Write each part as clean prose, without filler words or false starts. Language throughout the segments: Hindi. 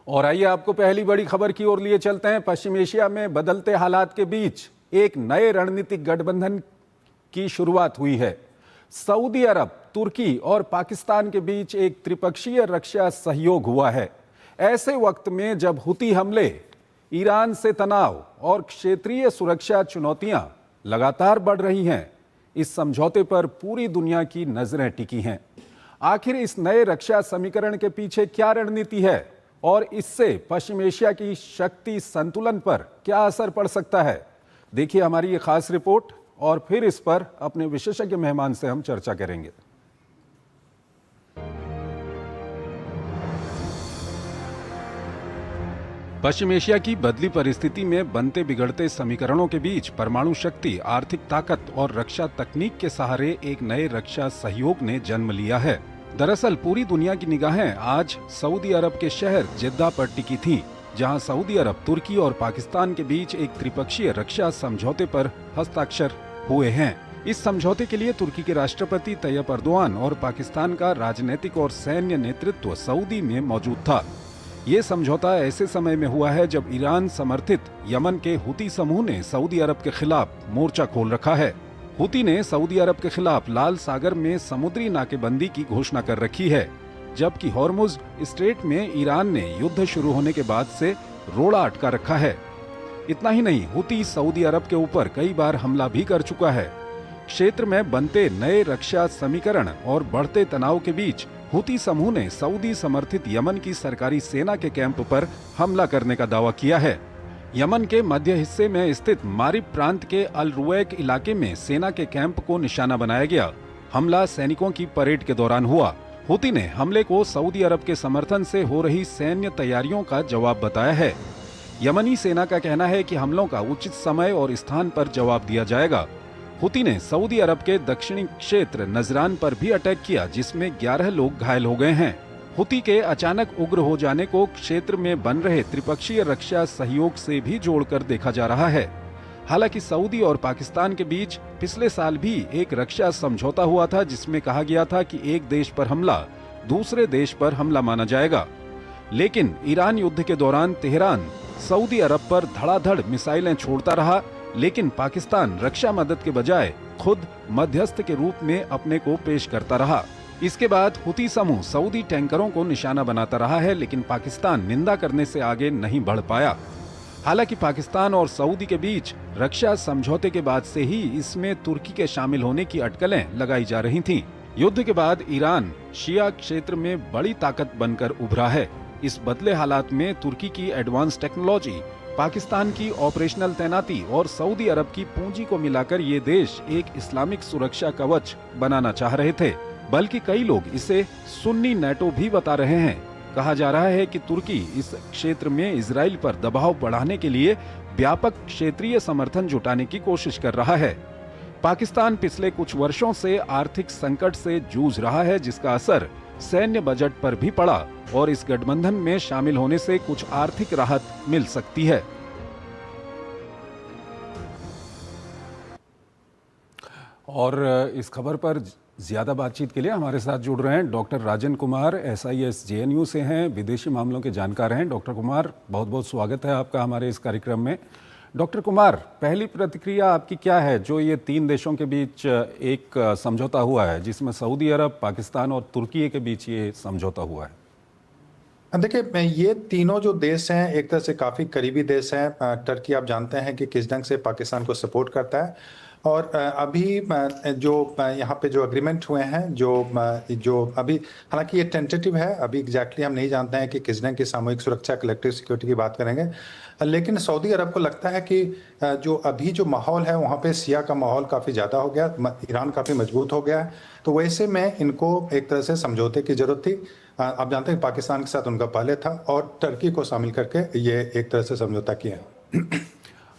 और आइए आपको पहली बड़ी खबर की ओर लिए चलते हैं। पश्चिम एशिया में बदलते हालात के बीच एक नए रणनीतिक गठबंधन की शुरुआत हुई है। सऊदी अरब, तुर्की और पाकिस्तान के बीच एक त्रिपक्षीय रक्षा सहयोग हुआ है। ऐसे वक्त में जब हुती हमले, ईरान से तनाव और क्षेत्रीय सुरक्षा चुनौतियां लगातार बढ़ रही हैं, इस समझौते पर पूरी दुनिया की नजरें टिकी हैं। आखिर इस नए रक्षा समीकरण के पीछे क्या रणनीति है और इससे पश्चिम एशिया की शक्ति संतुलन पर क्या असर पड़ सकता है? देखिए हमारी ये खास रिपोर्ट और फिर इस पर अपने विशेषज्ञ मेहमान से हम चर्चा करेंगे। पश्चिम एशिया की बदली परिस्थिति में बनते बिगड़ते समीकरणों के बीच परमाणु शक्ति, आर्थिक ताकत और रक्षा तकनीक के सहारे एक नए रक्षा सहयोग ने जन्म लिया है। दरअसल पूरी दुनिया की निगाहें आज सऊदी अरब के शहर जेद्दा पर टिकी थीं, जहां सऊदी अरब, तुर्की और पाकिस्तान के बीच एक त्रिपक्षीय रक्षा समझौते पर हस्ताक्षर हुए हैं। इस समझौते के लिए तुर्की के राष्ट्रपति तैयब अर्दोआन और पाकिस्तान का राजनीतिक और सैन्य नेतृत्व सऊदी में मौजूद था। ये समझौता ऐसे समय में हुआ है जब ईरान समर्थित यमन के हुती समूह ने सऊदी अरब के खिलाफ मोर्चा खोल रखा है। हुती ने सऊदी अरब के खिलाफ लाल सागर में समुद्री नाकेबंदी की घोषणा कर रखी है, जबकि हॉर्मुज स्ट्रेट में ईरान ने युद्ध शुरू होने के बाद से रोड़ा अटका रखा है। इतना ही नहीं, हुती सऊदी अरब के ऊपर कई बार हमला भी कर चुका है। क्षेत्र में बनते नए रक्षा समीकरण और बढ़ते तनाव के बीच हुती समूह ने सऊदी समर्थित यमन की सरकारी सेना के कैंप पर हमला करने का दावा किया है। यमन के मध्य हिस्से में स्थित मारिब प्रांत के अल रुवैक इलाके में सेना के कैंप को निशाना बनाया गया। हमला सैनिकों की परेड के दौरान हुआ। हुती ने हमले को सऊदी अरब के समर्थन से हो रही सैन्य तैयारियों का जवाब बताया है। यमनी सेना का कहना है कि हमलों का उचित समय और स्थान पर जवाब दिया जाएगा। हुती ने सऊदी अरब के दक्षिणी क्षेत्र नजरान पर भी अटैक किया, जिसमें 11 लोग घायल हो गए हैं। हुती के अचानक उग्र हो जाने को क्षेत्र में बन रहे त्रिपक्षीय रक्षा सहयोग से भी जोड़कर देखा जा रहा है। हालांकि सऊदी और पाकिस्तान के बीच पिछले साल भी एक रक्षा समझौता हुआ था, जिसमें कहा गया था कि एक देश पर हमला दूसरे देश पर हमला माना जाएगा। लेकिन ईरान युद्ध के दौरान तेहरान सऊदी अरब पर धड़ाधड़ मिसाइलें छोड़ता रहा, लेकिन पाकिस्तान रक्षा मदद के बजाय खुद मध्यस्थ के रूप में अपने को पेश करता रहा। इसके बाद हुती समूह सऊदी टैंकरों को निशाना बनाता रहा है, लेकिन पाकिस्तान निंदा करने से आगे नहीं बढ़ पाया। हालांकि पाकिस्तान और सऊदी के बीच रक्षा समझौते के बाद से ही इसमें तुर्की के शामिल होने की अटकलें लगाई जा रही थीं। युद्ध के बाद ईरान शिया क्षेत्र में बड़ी ताकत बनकर उभरा है। इस बदले हालात में तुर्की की एडवांस टेक्नोलॉजी, पाकिस्तान की ऑपरेशनल तैनाती और सऊदी अरब की पूंजी को मिलाकर ये देश एक इस्लामिक सुरक्षा कवच बनाना चाह रहे थे। बल्कि कई लोग इसे सुन्नी नेटो भी बता रहे हैं। कहा जा रहा है कि तुर्की इस क्षेत्र में इजराइल पर दबाव बढ़ाने के लिए व्यापक क्षेत्रीय समर्थन जुटाने की कोशिश कर रहा है। पाकिस्तान पिछले कुछ वर्षों से आर्थिक संकट से जूझ रहा है, जिसका असर सैन्य बजट पर भी पड़ा और इस गठबंधन में शामिल होने से कुछ आर्थिक राहत मिल सकती है। और इस खबर पर ज्यादा बातचीत के लिए हमारे साथ जुड़ रहे हैं doctor Rajan Kumar, SIS JNU से हैं, विदेशी मामलों के जानकार हैं। डॉक्टर कुमार, बहुत बहुत स्वागत है आपका हमारे इस कार्यक्रम में। डॉक्टर कुमार, पहली प्रतिक्रिया आपकी क्या है जो ये तीन देशों के बीच एक समझौता हुआ है, जिसमें सऊदी अरब, पाकिस्तान और तुर्की के बीच ये समझौता हुआ है? देखिए, ये तीनों जो देश हैं एक तरह से काफ़ी करीबी देश हैं। टर्की आप जानते हैं कि किस ढंग से पाकिस्तान को सपोर्ट करता है, और अभी जो यहाँ पे जो एग्रीमेंट हुए हैं, जो अभी हालांकि ये टेंटेटिव है, अभी एग्जैक्टली हम नहीं जानते हैं कि किस ढंग की सामूहिक सुरक्षा, कलेक्टिव सिक्योरिटी की बात करेंगे। लेकिन सऊदी अरब को लगता है कि जो अभी जो माहौल है वहाँ पे सिया का माहौल काफ़ी ज़्यादा हो गया, ईरान काफ़ी मजबूत हो गया है, तो वैसे में इनको एक तरह से समझौते की ज़रूरत थी। आप जानते हैं पाकिस्तान के साथ उनका पहले था, और टर्की को शामिल करके ये एक तरह से समझौता किया है।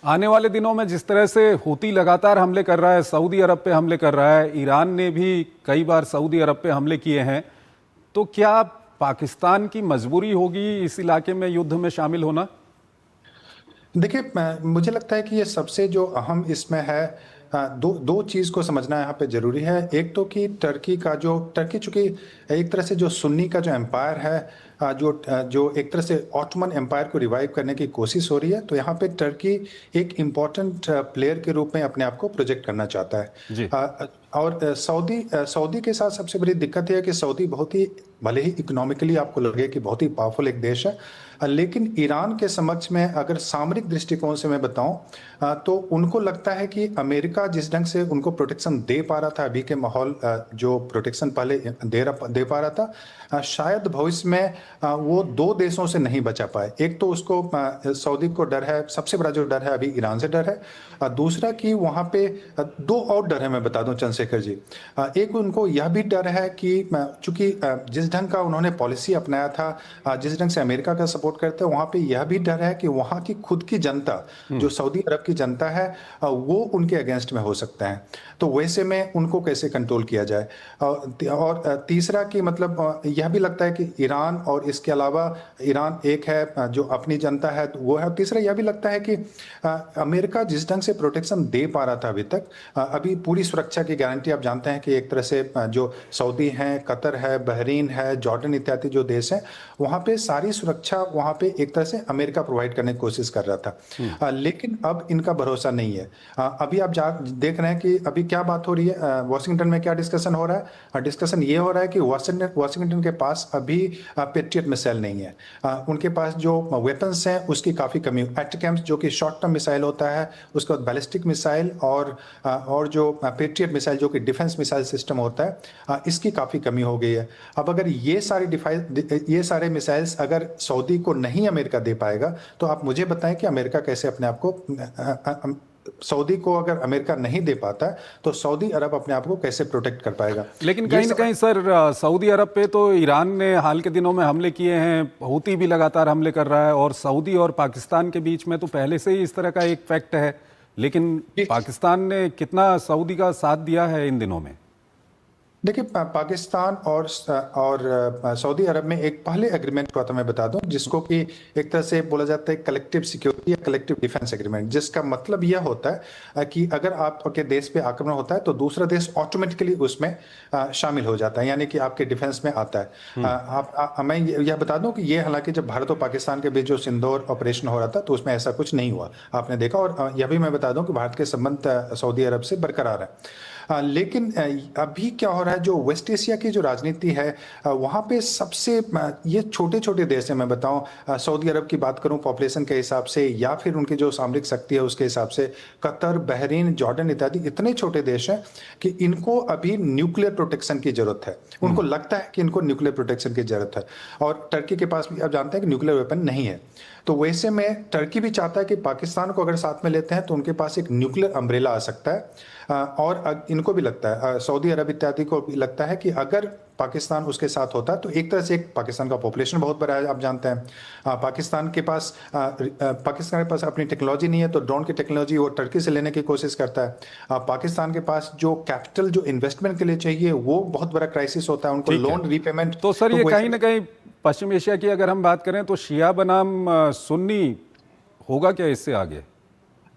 आने वाले दिनों में जिस तरह से हुती लगातार हमले कर रहा है, सऊदी अरब पे हमले कर रहा है, ईरान ने भी कई बार सऊदी अरब पे हमले किए हैं, तो क्या पाकिस्तान की मजबूरी होगी इस इलाके में युद्ध में शामिल होना? देखिए, मुझे लगता है कि ये सबसे जो अहम इसमें है, दो चीज़ को समझना यहाँ पे ज़रूरी है। एक तो कि टर्की चूँकि एक तरह से जो सुन्नी का जो एम्पायर है, जो एक तरह से ऑटोमन एम्पायर को रिवाइव करने की कोशिश हो रही है, तो यहाँ पे टर्की एक इम्पॉर्टेंट प्लेयर के रूप में अपने आप को प्रोजेक्ट करना चाहता है। जी। और सऊदी के साथ सबसे बड़ी दिक्कत यह है कि सऊदी बहुत ही, भले ही इकोनॉमिकली आपको लगे कि बहुत ही पावरफुल एक देश है, लेकिन ईरान के समक्ष में अगर सामरिक दृष्टिकोण से मैं बताऊं, तो उनको लगता है कि अमेरिका जिस ढंग से उनको प्रोटेक्शन दे पा रहा था, अभी के माहौल जो प्रोटेक्शन पहले दे पा रहा था, शायद भविष्य में वो दो देशों से नहीं बचा पाए। एक तो उसको सऊदी को डर है, सबसे बड़ा जो डर है अभी ईरान से डर है। दूसरा कि वहाँ पे दो और डर है, मैं बता दूं चंद्रशेखर जी। एक उनको यह भी डर है कि चूंकि जिस ढंग का उन्होंने पॉलिसी अपनाया था, जिस ढंग से अमेरिका का सपोर्ट करते हैं, वहाँ पे यह भी डर है कि वहाँ की खुद की जनता, जो सऊदी अरब की जनता है, वो उनके अगेंस्ट में हो सकता है। तो वैसे में उनको कैसे कंट्रोल किया जाए। और तीसरा कि मतलब यह भी लगता है कि ईरान और इसके अलावा ईरान एक है जो अपनी जनता है, तो वो है। तीसरा यह भी लगता है कि अमेरिका जिस ढंग से प्रोटेक्शन दे पा रहा था अभी तक, अभी पूरी सुरक्षा की गारंटी आप जानते हैं कि एक तरह से जो सऊदी हैं, कतर है, बहरीन है, जॉर्डन इत्यादि जो देश हैं, वहाँ पे सारी सुरक्षा वहाँ पे एक तरह से अमेरिका प्रोवाइड करने की कोशिश कर रहा था। लेकिन अब इनका भरोसा नहीं है। अभी आप देख रहे हैं कि अभी क्या बात हो रही है, वॉशिंगटन में क्या डिस्कशन हो रहा है। डिस्कशन ये हो रहा है कि वॉशिंगटन के पास अभी पेट्रियट मिसाइल नहीं है। उनके पास जो वेपन्स हैं उसकी काफ़ी कमी, एटैकम्स जो कि शॉर्ट टर्म मिसाइल होता है, उसके बाद बैलिस्टिक मिसाइल और जो पेट्रियट मिसाइल जो कि डिफेंस मिसाइल सिस्टम होता है, इसकी काफ़ी कमी हो गई है। अब अगर ये सारे मिसाइल्स अगर सऊदी को नहीं अमेरिका दे पाएगा, तो आप मुझे बताएं कि अमेरिका कैसे अपने आप को, सऊदी को अगर अमेरिका नहीं दे पाता है, तो सऊदी अरब अपने आप को कैसे प्रोटेक्ट कर पाएगा। लेकिन कहीं ना कहीं सर, सऊदी अरब पे तो ईरान ने हाल के दिनों में हमले किए हैं, हूती भी लगातार हमले कर रहा है, और सऊदी और पाकिस्तान के बीच में तो पहले से ही इस तरह का एक फैक्ट है। लेकिन पाकिस्तान ने कितना सऊदी का साथ दिया है इन दिनों में? देखिए, पाकिस्तान और सऊदी अरब में एक पहले एग्रीमेंट हुआ था, मैं बता दूं, जिसको कि एक तरह से बोला जाता है कलेक्टिव सिक्योरिटी या कलेक्टिव डिफेंस एग्रीमेंट, जिसका मतलब यह होता है कि अगर आपके देश पे आक्रमण होता है तो दूसरा देश ऑटोमेटिकली उसमें शामिल हो जाता है, यानी कि आपके डिफेंस में आता है। मैं यह बता दूं कि ये, हालांकि जब भारत और पाकिस्तान के बीच जो सिंदूर ऑपरेशन हो रहा था तो उसमें ऐसा कुछ नहीं हुआ, आपने देखा। और यह भी मैं बता दूं कि भारत के संबंध सऊदी अरब से बरकरार है। लेकिन अभी क्या हो रहा है, जो वेस्ट एशिया की जो राजनीति है, वहाँ पे सबसे ये छोटे छोटे देश हैं, मैं बताऊं, सऊदी अरब की बात करूं पॉपुलेशन के हिसाब से या फिर उनकी जो सामरिक शक्ति है उसके हिसाब से, कतर, बहरीन, जॉर्डन इत्यादि इतने छोटे देश हैं कि इनको अभी न्यूक्लियर प्रोटेक्शन की जरूरत है। उनको लगता है कि इनको न्यूक्लियर प्रोटेक्शन की जरूरत है। और टर्की के पास भी आप जानते हैं कि न्यूक्लियर वेपन नहीं है। तो वैसे में टर्की भी चाहता है कि पाकिस्तान को अगर साथ में लेते हैं तो उनके पास एक न्यूक्लियर अम्ब्रेला आ सकता है। और इनको भी लगता है, सऊदी अरब इत्यादि को भी लगता है कि अगर पाकिस्तान उसके साथ होता है तो एक तरह से, एक पाकिस्तान का पॉपुलेशन बहुत बड़ा है, आप जानते हैं। पाकिस्तान के पास अपनी टेक्नोलॉजी नहीं है, तो ड्रोन की टेक्नोलॉजी वो टर्की से लेने की कोशिश करता है। पाकिस्तान के पास जो कैपिटल, जो इन्वेस्टमेंट के लिए चाहिए, वो बहुत बड़ा क्राइसिस होता है, उनको लोन रीपेमेंट। तो सर, ये कहीं ना कहीं पश्चिम एशिया की अगर हम बात करें तो शिया बनाम सुन्नी होगा क्या इससे आगे?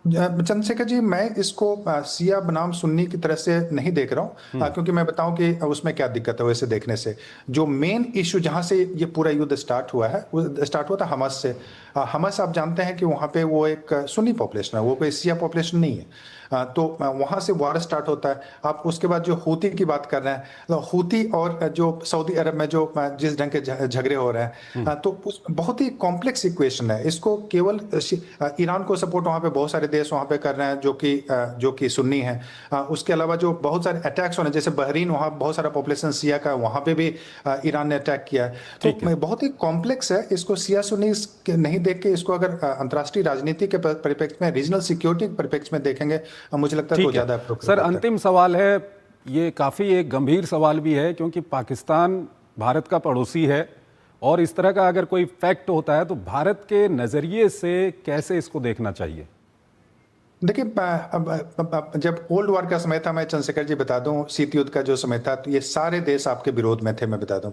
चंद्रशेखर जी, मैं इसको शिया बनाम सुन्नी की तरह से नहीं देख रहा हूँ, क्योंकि मैं बताऊं कि उसमें क्या दिक्कत है वैसे देखने से। जो मेन इशू जहां से ये पूरा युद्ध स्टार्ट हुआ है, वो स्टार्ट हुआ था हमास से। हमास आप जानते हैं कि वहां पे वो एक सुन्नी पॉपुलेशन है, वो कोई शिया पॉपुलेशन नहीं है। तो वहां से वार स्टार्ट होता है। आप उसके बाद जो हूती की बात कर रहे हैं, तो हूती और जो सऊदी अरब में जो जिस ढंग के झगड़े हो रहे हैं, तो उस बहुत ही कॉम्प्लेक्स इक्वेशन है। इसको केवल ईरान को सपोर्ट वहां पे बहुत सारे देश वहां पे कर रहे हैं जो कि सुन्नी है। उसके अलावा जो बहुत सारे अटैक्स हो रहे हैं, जैसे बहरीन, वहां बहुत सारा पॉपुलेशन शिया का, वहां पे भी ईरान ने अटैक किया है। तो बहुत ही कॉम्प्लेक्स है। इसको शिया सुन्नी नहीं देख के, इसको अगर अंतर्राष्ट्रीय राजनीति के परिप्रेक्ष्य में, रीजनल सिक्योरिटी के परिप्रेक्ष्य में देखेंगे, मुझे लगता है तो ज्यादा सर, अंतिम सवाल है, ये काफी एक गंभीर सवाल भी है, क्योंकि पाकिस्तान भारत का पड़ोसी है, और इस तरह का अगर कोई फैक्ट होता है तो भारत के नजरिए से कैसे इसको देखना चाहिए? देखिए, जब कोल्ड वॉर का समय था, मैं चंद्रशेखर जी बता दूं, शीत युद्ध का जो समय था, तो ये सारे देश आपके विरोध में थे। मैं बता दूं,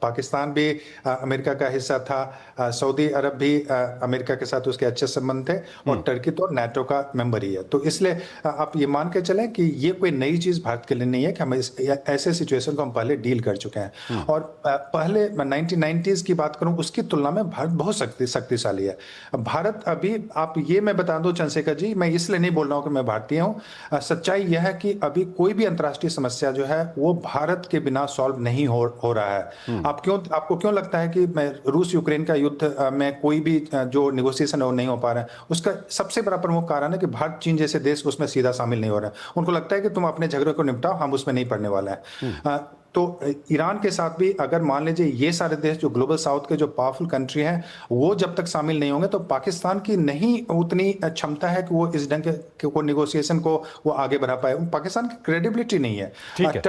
पाकिस्तान भी अमेरिका का हिस्सा था, सऊदी अरब भी अमेरिका के साथ उसके अच्छे संबंध थे, और टर्की तो नाटो का मेंबर ही है। तो इसलिए आप ये मान के चलें कि ये कोई नई चीज भारत के लिए नहीं है कि हम ऐसे सिचुएशन को हम पहले डील कर चुके हैं। और पहले 1990s की बात करूं, उसकी तुलना में भारत बहुत शक्तिशाली है। भारत अभी, आप ये मैं बता दूं चंद्रशेखर जी, मैं इसलिए नहीं बोल रहा हूं कि मैं भारतीय हूं, सच्चाई यह है कि अभी कोई भी अंतर्राष्ट्रीय समस्या जो है वो भारत के बिना सॉल्व नहीं हो रहा है। आपको क्यों लगता है कि मैं रूस यूक्रेन का युद्ध में कोई भी जो नेगोशिएशन है वो नहीं हो पा रहा है? उसका सबसे बड़ा प्रमुख कारण है कि भारत चीन जैसे देश उसमें सीधा शामिल नहीं हो रहा है। उनको लगता है कि तुम अपने झगड़े को निपटाओ, हम उसमें नहीं पड़ने वाला है। तो ईरान के साथ भी अगर मान लीजिए ये सारे देश जो ग्लोबल साउथ के जो पावरफुल कंट्री हैं, वो जब तक शामिल नहीं होंगे, तो पाकिस्तान की नहीं उतनी क्षमता है कि वो इस ढंग के को नेगोशिएशन को वो आगे बढ़ा पाए। पाकिस्तान की क्रेडिबिलिटी नहीं है। ठीक है।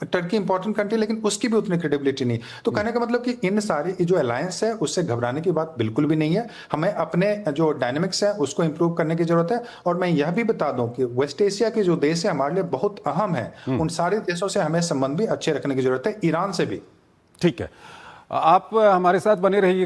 टर्की इंपॉर्टेंट कंट्री, लेकिन उसकी भी उतनी क्रेडिबिलिटी नहीं। तो कहने का मतलब कि इन सारी जो अलायंस है उससे घबराने की बात बिल्कुल भी नहीं है। हमें अपने जो डायनेमिक्स है उसको इंप्रूव करने की जरूरत है। और मैं यह भी बता दूं कि वेस्ट एशिया के जो देश है हमारे लिए बहुत अहम है, उन सारे देशों से हमें संबंध भी अच्छे रखने की जरूरत है, ईरान से भी। ठीक है, आप हमारे साथ बने रहिएगा।